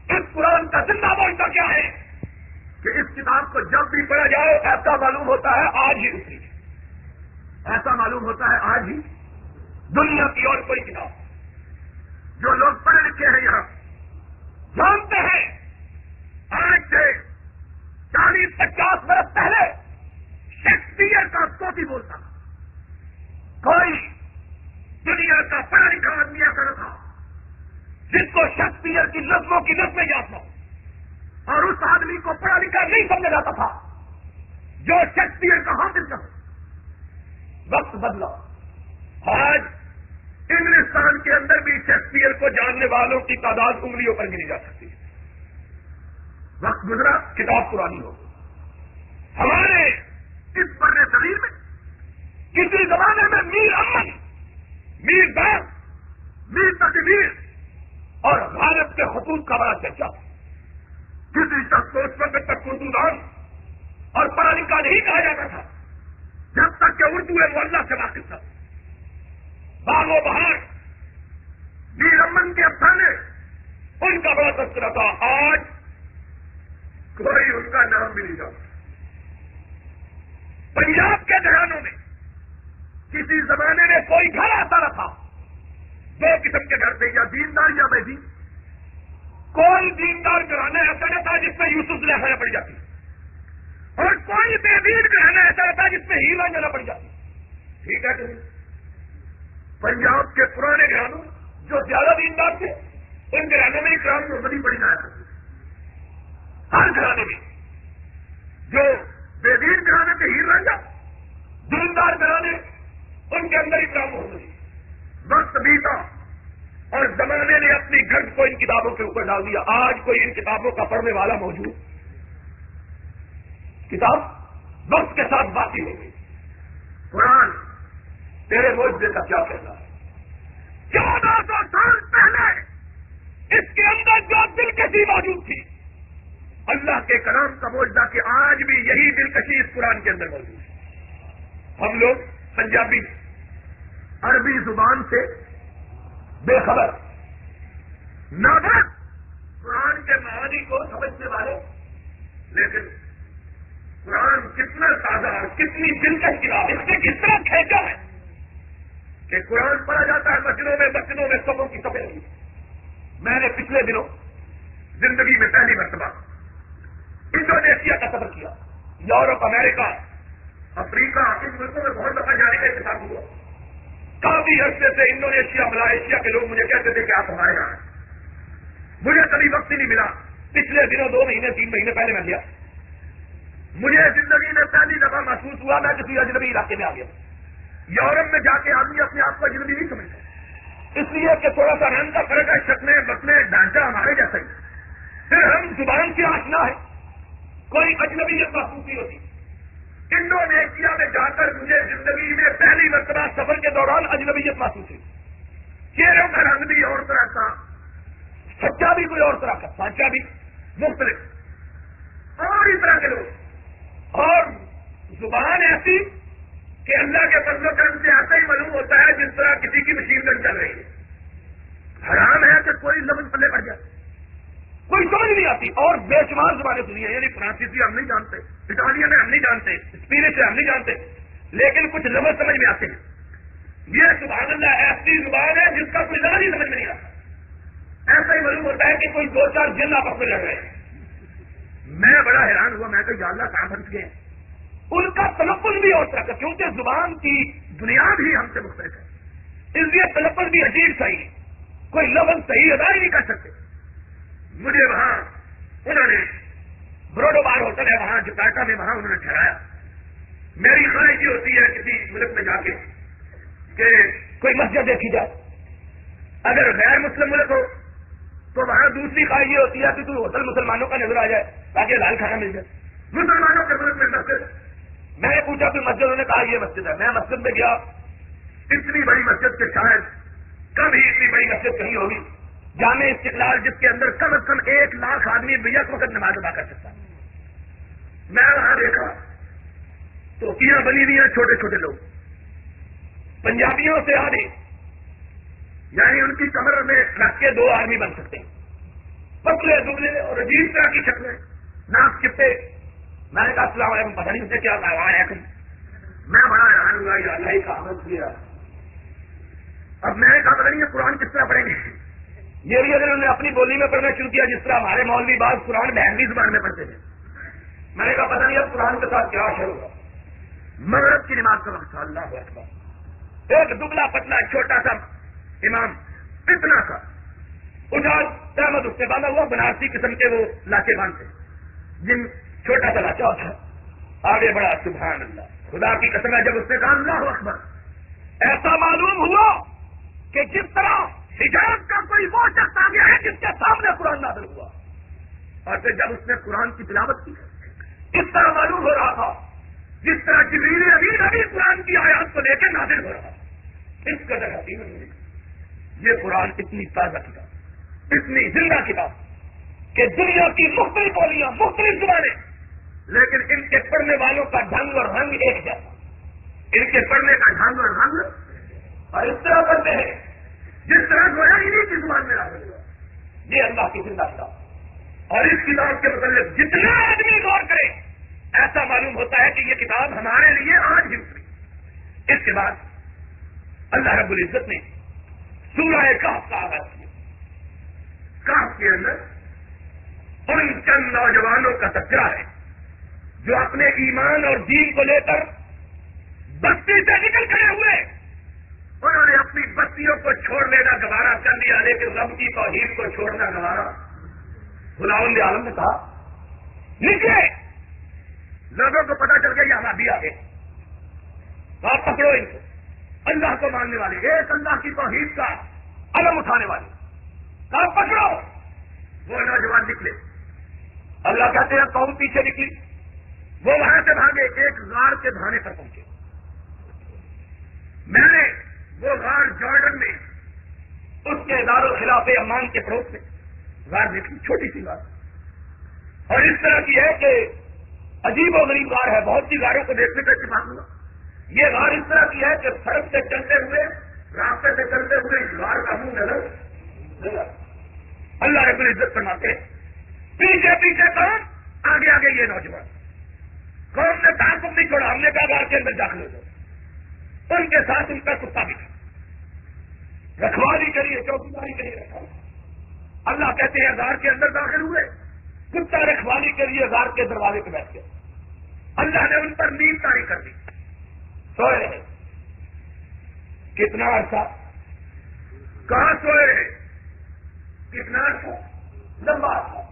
اس قرآن کا زندہ معجزہ کیا ہے کہ اس کتاب کو جب بھی پڑھا جائے ایسا معلوم ہوتا ہے آج ہی اتری، ایسا معلوم ہوتا ہے آج ہی۔ دنیا کی اور کوئی کتاب جو لوگ پڑھے لکھے ہیں یہاں جانتے ہیں آج سے 40-50 برس پہلے شیکسپیئر کا صوتی بولتا تھا، کوئی دنیا کا پڑھا لکھا آدمی ایسا تھا جس کو شیکسپیئر کی نظموں کی نظمیں یاد ہو، اور اس آدمی کو پڑھا لکھا نہیں سمجھا جاتا تھا جو شیکسپیئر کا حافظ ہو۔ وقت بدلا، آج انگلستان کے اندر بھی شیکسپیئر کو جاننے والوں کی تعداد انگلیوں پر گنی جا سکتی ہے۔ وقت گزرا، کتاب پرانی ہو گئی۔ ہمارے اس برے صغیر میں کسی زمانے میں میر امن، میر باغ، میر تقریر اور غالب کے خطوط کا بڑا چرچا، کسی شخص کو اس وقت تک اردو دان اور پڑھا لکھا نہیں کہا جاتا تھا جب تک کہ اردو اللہ سے واقف تھا۔ باغ و بہار، میر امن کے افسانے، ان کا بڑا تذکرہ تھا، آج کوئی ان کا نام بھی نہیں جانتا۔ پنجاب کے گھرانوں میں کسی زمانے میں کوئی گھر ایسا رکھا، دو قسم کے گھر تھے، یا دیندار یا بے دین۔ کوئی دیندار گھرانا ایسا نہ تھا جس میں یوسف لہرانا پڑ جاتی، اور کوئی بے دین گھرانا ایسا نہ تھا جس میں ہیلا جانا پڑ جاتی۔ ٹھیک ہے کہ نہیں؟ پنجاب کے پرانے گھرانوں جو زیادہ دیندار تھے، ان گھرانوں میں قرآن محمدی پڑھی جایا کرتی، ہر گھرانے میں۔ جو بے دین گھرانے کے ہیر رنجا دیندار گھرانے ان کے اندر اکرام ہو گئی. وقت بیتا اور زمانے نے اپنی گرد کو ان کتابوں کے اوپر ڈال دیا. آج کوئی ان کتابوں کا پڑھنے والا موجود؟ کتاب وقت کے ساتھ باقی ہو گئی. قرآن تیرے معجزے کا کیا کہنا ہے؟ 1400 سال پہلے اس کے اندر جو دلکشی موجود تھی، اللہ کے کلام کا معجزہ کہ آج بھی یہی دلکشی اس قرآن کے اندر موجود ہے. ہم لوگ پنجابی عربی زبان سے بے خبر، نادر قرآن کے معانی کو سمجھنے والے، لیکن قرآن کتنا تازہ اور کتنی دلکش کتاب، اس نے کس طرح کھینچا ہے کہ قرآن پڑھا جاتا ہے مسجدوں میں صفوں کی صفیں لگی. میں نے پچھلے دنوں زندگی میں پہلی مرتبہ انڈونیشیا کا سفر کیا. یورپ، امریکہ، افریقہ، ان ملکوں میں بہت دفعہ جانے کا اتفاق ہوا. کافی عرصے سے انڈونیشیا، ملائیشیا کے لوگ مجھے کہتے تھے کہ آپ ہمارے یہاں ہیں. مجھے کبھی وقت ہی نہیں ملا. پچھلے دنوں 2 مہینے 3 مہینے پہلے میں گیا. مجھے زندگی میں پہلی دفعہ محسوس ہوا میں کسی اجنبی علاقے میں آ گیا. یورپ میں جا کے آدمی اپنے آپ کو اجنبی نہیں سمجھتا، اس لیے کہ تھوڑا سا رنگ کا فرق ہے، شکلیں بکلیں ڈھانچہ ہمارے جیسا ہی. پھر ہم زبان سے آشنا ہے، کوئی اجنبیت محسوس نہیں ہوتی. انڈونیشیا میں جا کر مجھے زندگی میں پہلی مرتبہ سفر کے دوران اجنبیت محسوس ہوئی. چہروں کا رنگ بھی اور طرح کا، سچا بھی کوئی اور طرح کا، سانچا بھی مختلف، اور اس طرح کے لوگ، اور زبان ایسی کہ اللہ کے فضل و کرم سے ایسا ہی معلوم ہوتا ہے جس طرح کسی کی مشین گن چل رہی ہے. حرام ہے کہ کوئی لفظ پلے پڑ جائے، کوئی سمجھ نہیں آتی. اور بے شمار زبانیں سنی ہیں، یعنی فرانسیسی ہم نہیں جانتے، اٹالین ہم نہیں جانتے، اسپینش ہم نہیں جانتے، لیکن کچھ لفظ سمجھ میں آتے ہیں. یہ سبحان اللہ ایسی زبان ہے جس کا کوئی لفظ ہی سمجھ میں نہیں آتا. ایسا ہی معلوم ہوتا ہے کہ کوئی 2-4 جن آپس میں لڑ رہے ہیں. میں بڑا حیران ہوا، میں کہ یا اللہ کہاں پھنس گئے. ان کا تلفظ بھی اور طرح کا، کیونکہ زبان کی بنیاد ہی ہم سے مختلف ہے، اس لیے تلفظ بھی عجیب صحیح، کوئی لفظ صحیح ادا ہی نہیں کر سکتے. مجھے وہاں انہوں نے بروڈو بار ہوٹل ہے وہاں جکارٹا میں، وہاں انہوں نے ٹھہرایا. میری خواہش یہ ہوتی ہے کسی ملک میں جا کے کہ کوئی مسجد دیکھی جائے. اگر غیر مسلم ملک ہو تو وہاں دوسری خواہش یہ ہوتی ہے کہ کوئی ہوٹل مسلمانوں کا نظر آ جائے تاکہ لال کھانا مل جائے. مسلمانوں کے ملک میں مسجد، میں نے پوچھا کہ مسجد، انہوں نے کہا یہ مسجد ہے. میں مسجد میں گیا، اتنی بڑی مسجد کہ شاید کبھی اتنی بڑی مسجد کہیں ہوگی. جامع استقلال جس کے اندر کم از کم 1 لاکھ آدمی بیک وقت نماز ادا کر سکتا. میں وہاں دیکھا ٹوپیاں بنی ہوئی ہیں، چھوٹے چھوٹے لوگ پنجابیوں سے آدھے، یعنی ان کی کمر میں رکھ کے 2 آدمی بن سکتے ہیں، پتلے دبلے اور عجیب طرح کی شکلیں، ناک چپے. میں نے کہا السلام علیکم، پتہ نہیں مجھے کیا کہا ہے. میں بڑا حیران ہوا، یہ اللہ ہی کا عمل کیا. اب میں نے کہا پتہ نہیں یہ قرآن کس طرح پڑھیں گے. یہ بھی اگر انہوں نے اپنی بولی میں پڑھنا شروع کیا جس طرح ہمارے مولوی بعض قرآن بہنوی زبان میں پڑھتے تھے. میں نے کہا پتہ نہیں اب قرآن کے ساتھ کیا شروع ہوگا. مغرب کی نماز کا وقت، اللہ اکبر. ایک دبلا پتلا چھوٹا سا امام اتنا سا اٹھا، احمد اس سے باندھا ہوا، بنارسی قسم کے وہ لاچے باندھتے جن چھوٹا سا لاچا ہوتا ہے، آگے بڑا. سبحان اللہ، خدا کی قسم ہے. جب اس نے کہا اللہ اکبر، ایسا معلوم ہوا کہ جس طرح حجاب کا کوئی وہ شخص آ گیا ہے جس کے سامنے قرآن نازل ہوا. اور پھر جب اس نے قرآن کی تلاوت کی اس طرح معلوم ہو رہا تھا جس طرح جبریل امین ابھی قرآن کی آیات کو لے کے نازل ہو رہا. اس قدر حکیم ہے یہ قرآن. اتنی تازہ کتاب، اتنی زندہ کتاب کہ دنیا کی مختلف بولیاں، مختلف زبانیں، لیکن ان کے پڑھنے والوں کا ڈھنگ اور رنگ ایک جیسا. ان کے پڑھنے کا ڈھنگ اور رنگ اور اس طرح پڑھتے ہیں جس طرح گویا انہیں کی زبان میں نازل ہوا. یہ اللہ کی زندہ کتاب. اور اس کتاب کے متعلق جتنا آدمی غور کرے ایسا معلوم ہوتا ہے کہ یہ کتاب ہمارے لیے آج ہی اتری. اس کے بعد اللہ رب العزت نے سورہ کہف کا آغاز کیا. کہف کے اندر ان چند نوجوانوں کا تذکرہ ہے جو اپنے ایمان اور دین کو لے کر بستی سے نکل کھڑے ہوئے. انہوں نے اپنی بستیوں کو چھوڑ لینا گوارا کر لیا، لیکن رب کی توحید کو چھوڑنا گوارا. خداوند عالم نے کہا نکلے لوگوں کو پتا چل گیا یہ آبادی آ گئے، آپ پکڑو ان کو، اللہ کو ماننے والے، ایک اللہ کی توحید کا علم اٹھانے والے، آپ پکڑو۔ وہ نوجوان نکلے، اللہ کہتے ہیں قوم پیچھے نکلی، وہ وہاں سے بھاگے، ایک غار کے بہانے پر پہنچے۔ میں نے وہ غار جارڈن میں اس کے اداروں خلاف امان کے پڑوس میں غار دیکھی، چھوٹی سی غار، اور اس طرح کی ہے کہ عجیب و غریب غار ہے، بہت سی غاروں کو دیکھنے کا اتفاق ہوا۔ یہ غار اس طرح کی ہے کہ سڑک سے چلتے ہوئے، راستے سے چلتے ہوئے اس غار کا منہ نظر اللہ رب العزت فرماتے ہیں پیچھے پیچھے کون، آگے آگے یہ نوجوان، قوم نے تعاقب نہیں چھوڑا، ہم نے کہا غار کے اندر داخل ہو جاؤ، ان کے ساتھ ان کا کتا بھی تھا، رکھوالی کریے، چوکیداری کریے، رکھا۔ اللہ کہتے ہیں غار کے اندر داخل ہوئے، کتا رکھوالی کے لیے غار کے دروازے پہ بیٹھ گئے، اللہ نے ان پر نیند طاری کر دی، سوئے رہے۔ کتنا عرصہ؟ کہاں سوئے رہے؟ کتنا عرصہ؟ لمبا عرصہ۔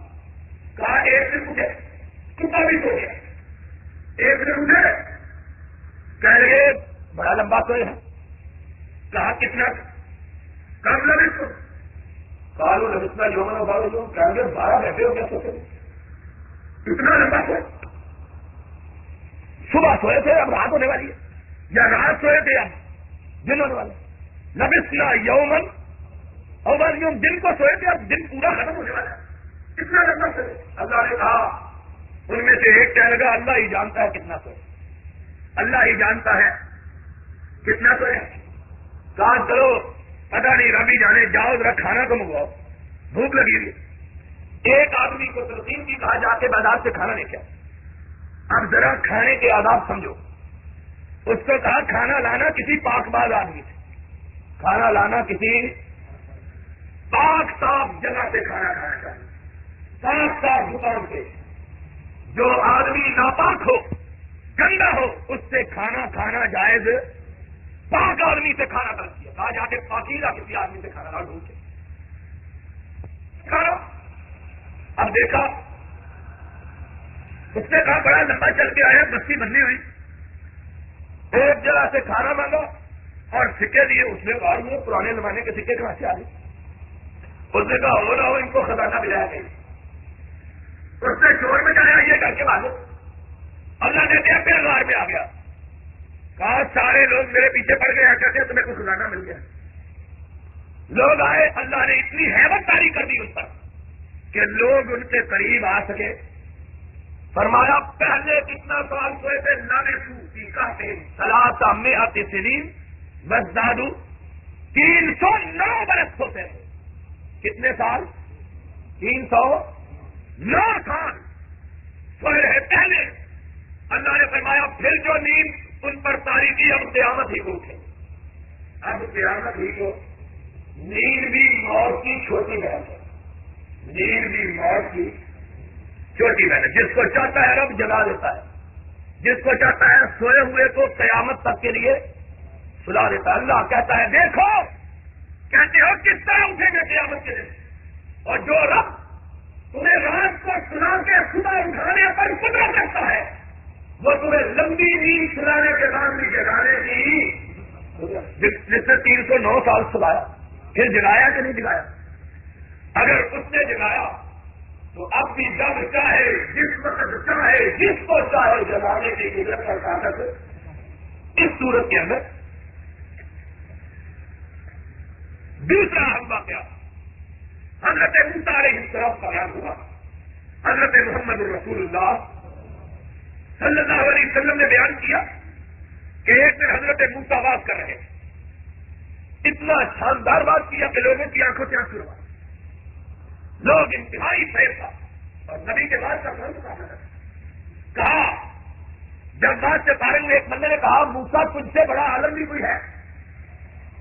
کہا ایک دن اٹھے، کتا بھی سو گیا، ایک دن اٹھے، کہہ رہے بڑا لمبا سوئے ہیں، کہا کتنا؟ کب لگے سو؟ کالو لبسنا یومن بارو جو کہیں گے 12 گھنٹے ہو گیا سوتے، اتنا لمبا سوئے۔ صبح سوئے تھے، اب رات ہونے والی ہے، یا رات سوئے تھے اب دن ہونے والا، لبسنا یومن اور یوم، دن کو سوئے تھے اب دن پورا ختم ہونے والا ہے، کتنا لمبا سوئے۔ اللہ نے کہا، ان میں سے ایک کہنے لگا اللہ ہی جانتا ہے کتنا سوئے، اللہ ہی جانتا ہے کتنا سوئے۔ کہا چلو پتہ نہیں رب ہی جانے، جاؤ ذرا کھانا تو منگواؤ، بھوک لگی ہوئی ہے۔ ایک آدمی کو ترتیب کی کہا جا کے بازار سے کھانا لے کے آؤ، اب ذرا کھانے کے آداب سمجھو۔ اس کو کہا کھانا لانا کسی پاک باز آدمی سے، کھانا لانا کسی پاک صاف جگہ سے کھانا کھانا چاہیے، صاف صاف دکان سے۔ جو آدمی ناپاک ہو، گندا ہو، اس سے کھانا کھانا جائز، پاک آدمی سے کھانا غلط کیا، کہا جا کے پاکیزہ کسی آدمی سے کھانا ڈھونڈ کے کھانا۔ اب دیکھا، اس نے کہا بڑا لمبا چل کے آیا، بستی بندی ہوئی، ایک جگہ سے کھانا مانگا اور سکے دیے، اس نے کہا یہ پرانے زمانے کے سکے کہاں سے آ گئے؟ اس نے کہا ہو نہ ہو ان کو خزانہ ملایا گیا، اس نے شور مچایا یہ کر کے بھاگو۔ اللہ نے دیا پھر غار میں آ گیا، کہا سارے لوگ میرے پیچھے پڑ گئے، کہتے تمہیں کوئی خزانہ مل گیا۔ لوگ آئے، اللہ نے اتنی ہیبت طاری کر دی ان پر کہ لوگ ان کے قریب آ سکے۔ فرمایا پہلے کتنا سال سوئے تھے؟ کہتے ثلاثہ مئۃ سنین وازدادوا، 309 برس سوتے تھے۔ کتنے سال؟ 309 سال سوئے رہے پہلے۔ اللہ نے فرمایا پھر جو نیند ان پر طاری کی، اب قیامت ہی کو اٹھے، اب قیامت ہی کو۔ نیند بھی موت کی چھوٹی بہن ہے، نیند بھی موت کی چھوٹی بہن ہے۔ جس کو چاہتا ہے رب جگا دیتا ہے، جس کو چاہتا ہے سوئے ہوئے کو قیامت تک کے لیے سلا دیتا ہے۔ اللہ کہتا ہے دیکھو، کہتے ہو کس طرح اٹھیں گے قیامت کے دن، اور جو رب تمہیں رات کو سلا کے صبح اٹھانے پر قدرت رکھتا ہے، وہ تمہیں لمبی نیند سلانے کے بعد بھی جگانے کی، جس نے 309 سال سلایا، پھر جگایا کہ نہیں جگایا؟ اگر اس نے جگایا تو اب بھی جب چاہے، جس وقت چاہے، جس کو چاہے جگانے کی قدرت اور طاقت اس صورت کے اندر۔ دوسرا اہم واقعہ حضرت موسیٰ علیہ السلام کا بیان ہوا۔ حضرت محمد رسول اللہ صلی اللہ علیہ وسلم نے بیان کیا کہ ایک دن حضرت موسیٰ بات کر رہے، اتنا شاندار بات کیا کہ لوگوں کی آنکھوں سے آنسو آئے، لوگ انتہائی فیصلہ، اور نبی کے بعد کا کہا، جب بات سے فارغ ہوئے ایک بندے نے کہا موسیٰ تجھ سے بڑا عالم بھی کوئی ہے؟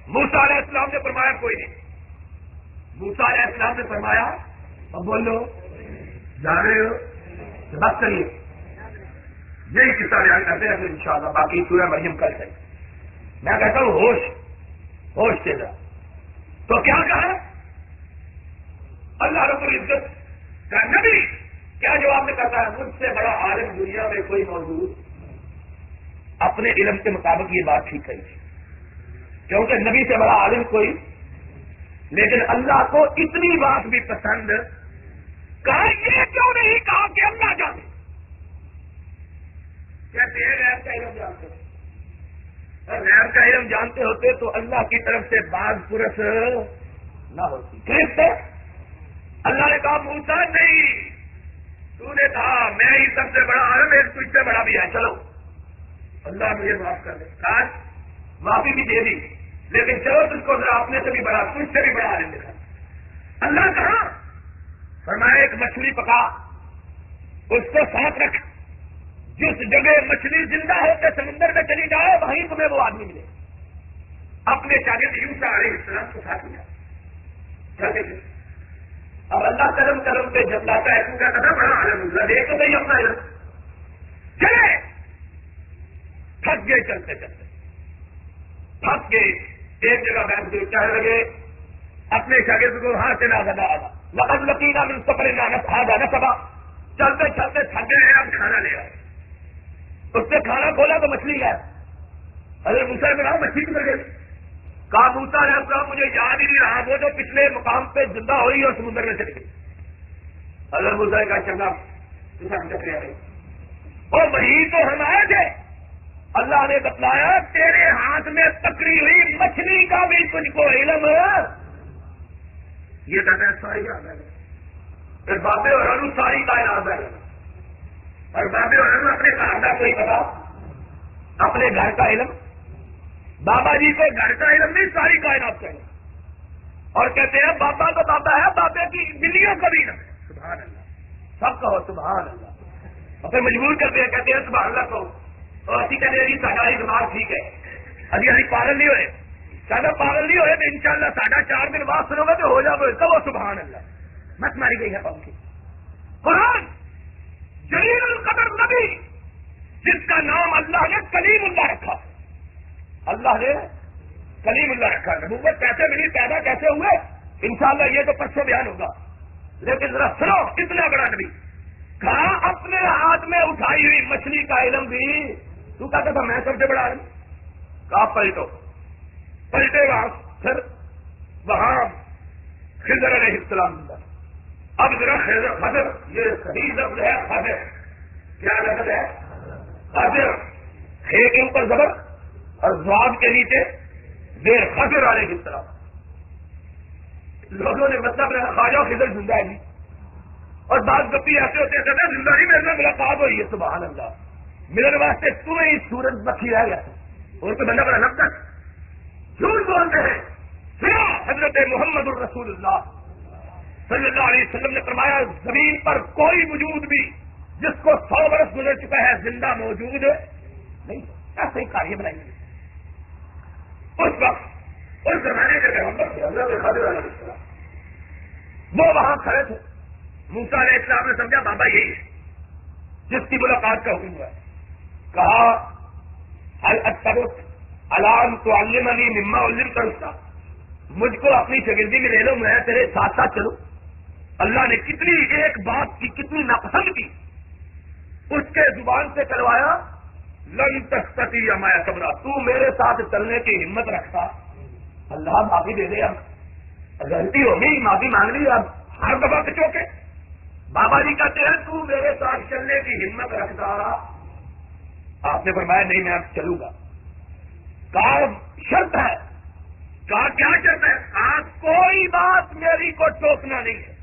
موسیٰ علیہ السلام نے فرمایا کوئی نہیں۔ موسیٰ علیہ السلام نے فرمایا اب بولو، جا رہے ہو بس کریے، یہی قصہ بیان کرتے ہیں پھر انشاءاللہ باقی سورہ مریم کل سے۔ میں کہتا ہوں ہوش سے جا۔ تو کیا کہا اللہ رب العزت کا نبی، کیا جو جواب میں کہتا ہے مجھ سے بڑا عالم دنیا میں کوئی موجود اپنے علم کے مطابق یہ بات ٹھیک کہی کیونکہ نبی سے بڑا عالم کوئی، لیکن اللہ کو اتنی بات بھی پسند، کہا یہ کیوں نہیں کہا کہ اللہ جانے؟ کہتے ہیں غیب کا علم جانتے ہیں، اور غیب کا علم جانتے ہوتے تو اللہ کی طرف سے بعض پرس نہ ہوتی۔ کہتے اللہ نے کہا موسیٰ نہیں، تو نے کہا میں ہی سب سے بڑا عالم، ایک تجھ سے بڑا بھی ہے، چلو اللہ مجھے معاف کر دے، کاش معافی بھی دے دی، لیکن چلو تجھ کو ذرا اپنے سے بھی بڑا، تجھ سے بھی بڑا عالم دکھا۔ اللہ کہا، فرمایا ایک مچھلی پکا، اس کو ساتھ رکھ، جس جگہ مچھلی زندہ ہو کے سمندر میں چلی جائے وہیں تمہیں وہ آدمی ملے۔ اپنے شاگرد یوسف علیہ السلام کو ساتھ لیا، چلتے تھے۔ اب اللہ کرم کرم پہ جب لاتا ہے تو کیا کہتا بڑا عالم اللہ دیکھ تو نہیں اپنا علم، چلے تھک گئے، چلتے چلتے تھک گئے، ایک جگہ بیٹھ گئے، کہنے لگے اپنے شاگرد کو ہاں سے نہ گدا آدھا لقد لقینا من سفرنا نصحابا نصبا، چلتے چلتے تھک گئے، اب کھانا لے آئے۔ اس نے کھانا کھولا تو مچھلی ہے، حضرت موسیٰ نے کہا مچھلی کدھر گئی؟ کہا موسیٰ علیہ السلام مجھے یاد ہی نہیں رہا، وہ جو پچھلے مقام پہ زندہ ہوئی اور سمندر میں چلی گئی۔ حضرت موسیٰ نے کہا چنگا اور وہی تو ہم آئے تھے، اللہ نے بتلایا تیرے ہاتھ میں پکڑی ہوئی مچھلی کا بھی تجھ کو علم ہے۔ یہ کہتے ہیں ساری یاد ہے، بابے اور ساری کائنات ہے، اور بابے اور اپنے خاندان کو ہی پتا، اپنے گھر کا علم، بابا جی کو گھر کا علم نہیں ساری کائنات کا علم، اور کہتے ہیں بابا تو بابا ہے، بابے کی بلیوں کا بھی نہ ہے، سبحان اللہ، سب کہو سبحان اللہ، اور پھر مجبور کرتے ہیں، کہتے ہیں سبحان اللہ کہو، اور اسی کہتے ہیں ساڈا دماغ ٹھیک ہے، ابھی پاگل نہیں ہوئے، سادہ پاگل نہیں ہوئے تو انشاءاللہ ساڈا 4 دن بعد سنو گے تو ہو جاؤ گے، کہو سبحان اللہ، مت ماری گئی ہے پاؤں کی۔ قرآن جلیل القدر نبی جس کا نام اللہ نے کلیم اللہ رکھا، اللہ نے کلیم اللہ رکھا، نبوت کیسے ملی، پیدا کیسے ہوئے، انشاءاللہ یہ تو پرسوں بیان ہوگا، لیکن ذرا سنو، اتنا بڑا نبی کہا اپنے ہاتھ میں اٹھائی ہوئی مچھلی کا علم بھی تو کہتا تھا میں سب سے بڑا علم، کہا پلٹو، پلٹے وہاں، پھر وہاں خضر علیہ السلام، اب ذرا خضر، یہ صحیح لفظ ہے خضر، کیا لفظ ہے خضر، خے کے اوپر زبر اور ضاد کے نیچے زیر، خضر علیہ السلام۔ لوگوں نے مطلب رہا خواجہ خضر زندہ ہے نہیں، اور بعض گپی ایسے ہوتے ہیں زندہ نہیں، میرے سے ملاقات ہوئی ہے، سبحان اللہ، ملنے واسطے تمہیں ہی سورج بکھی رہ گیا، اور تو بندہ بڑا لگتا جھوٹ بولتے ہیں۔ سنا حضرت محمد الرسول اللہ صلی اللہ علیہ وسلم نے فرمایا زمین پر کوئی وجود بھی جس کو 100 برس گزر چکا ہے زندہ موجود نہیں، ایسے ہی کاریہ بنائی گئی۔ اس وقت اس زمانے کے پیغمبر تھے حضرت خضر علیہ السلام، وہ وہاں کھڑے تھے، موسیٰ علیہ السلام نے سمجھا بابا یہی ہے جس کی ملاقات کا حکم ہوا ہے، کہا هل اتبعک علی ان تعلمنی مما علمت رشدا، مجھ کو اپنی شاگردی میں لے لو، میں تیرے ساتھ ساتھ چلوں۔ اللہ نے کتنی ایک بات کی کتنی ناپسند کی، اس کے زبان سے کروایا لن تستطیع معی صبرا، تو میرے ساتھ چلنے کی ہمت رکھتا، اللہ معافی دے دے، اب غلطی ہوگی معافی مانگ لی، اب ہر دفعہ کچو کے بابا جی کہتے ہیں تو میرے ساتھ چلنے کی ہمت رکھتا، آپ نے فرمایا نہیں میں اب چلوں گا، کہا شرط ہے، کہا کیا شرط ہے، کہا کوئی بات میری کو ٹوکنا نہیں ہے،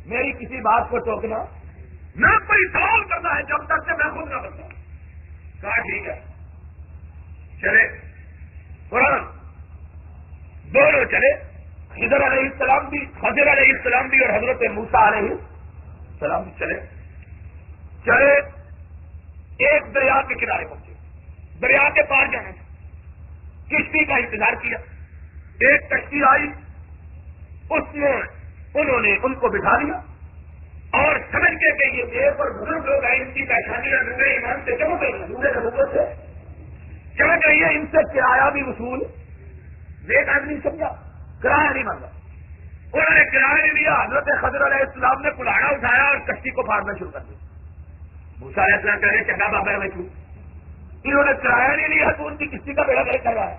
میری کسی بات کو ٹوکنا نہ، کوئی سوال کرنا ہے جب تک کہ میں خود نہ بتاؤں، کہا ٹھیک ہے چلے۔ قرآن دونوں چلے، خضر علیہ السلام بھی، خضر علیہ السلام بھی اور حضرت موسیٰ علیہ السلام بھی چلے، ایک دریا کے کنارے پہنچے، دریا کے پار جانا تھا، کشتی کا انتظار کیا، ایک کشتی آئی، اس میں انہوں نے ان کو بٹھا لیا، اور سمجھ کے کہ یہ دیکھ اور بزرگ لوگ ہیں، ان کی پہچانیاں نور ایمان سے چمک گئی ہیں، نور نبوت سے چمک گئی ہے، ان سے کرایہ بھی وصول، ایک آدمی سمجھا کرایہ نہیں مانگا، انہوں نے کرایہ نہیں لیا، حضرت خضر علیہ السلام نے کلاڑا اٹھایا اور کشتی کو پھاڑنا شروع کر دیا. موسیٰ علیہ السلام کہہ رہے چنگا بابا میں کیوں، انہوں نے کرایہ نہیں لیا تو ان کی کشتی کا بیڑا غرق کر رہا ہے.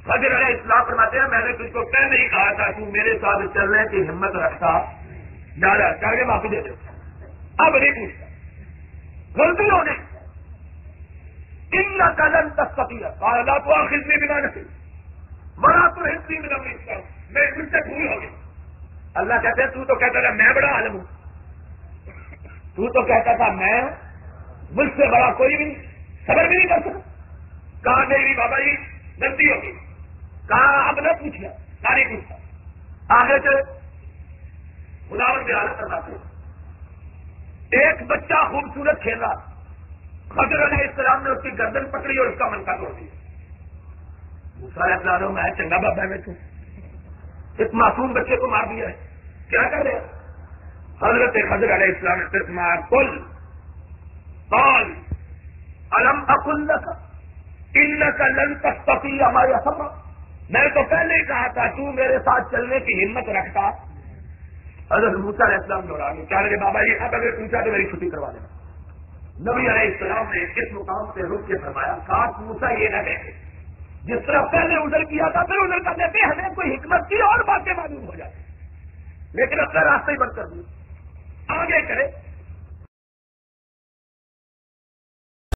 خضر علیہ السلام فرماتے ہیں میں نے تجھ کو پہلے ہی کہا تھا تو میرے ساتھ چلنے کی ہمت رکھتا، ڈالا چل کے معافی دے دو. اب نہیں پوچھتا غلطی ہونے انک لن تستطیع قال لا تؤاخذنی بما نسیت ولا ترهقنی من امری میں مجھ سے بھول ہو گئی. اللہ کہتے ہیں تو کہتا تھا میں بڑا عالم ہوں، تو کہتا تھا میں مجھ سے بڑا کوئی بھی صبر بھی نہیں کر سکتا. کہا نہیں بابا جی غلطی ہوگی، کہا اب نہ پوچھنا نہیں پوچھتا. آگے چلے خداوند کی حالت کرواتے ایک بچہ خوبصورت کھیل رہا، خضر علیہ السلام نے اس کی گردن پکڑی اور اس کا منکا توڑ دیا. موسیٰ علیہ السلام میں چنگا بابا میں تم اس معصوم بچے کو مار دیا ہے، کیا کر رہے؟ حضرت خضر علیہ السلام نے صرف مار قل قال الم اقل لك انك لن تستطيع معي صبرا، میں تو پہلے ہی کہا تھا تو میرے ساتھ چلنے کی ہمت رکھتا. حضرت موسیٰ علیہ السلام دوڑا گئے، کیا لگے بابا جی اب اگر پوچھا تو میری چھٹی کروا دینا. نبی علیہ السلام نے اس مقام سے رک کے فرمایا کاش موسیٰ یہ نہ کہتے، جس طرح پہلے ادھر کیا تھا پھر ادھر کر دیتے، ہمیں کوئی حکمت کی اور باتیں معلوم ہو جاتی، لیکن اپنا راستہ ہی بند کر دیا. آگے کرے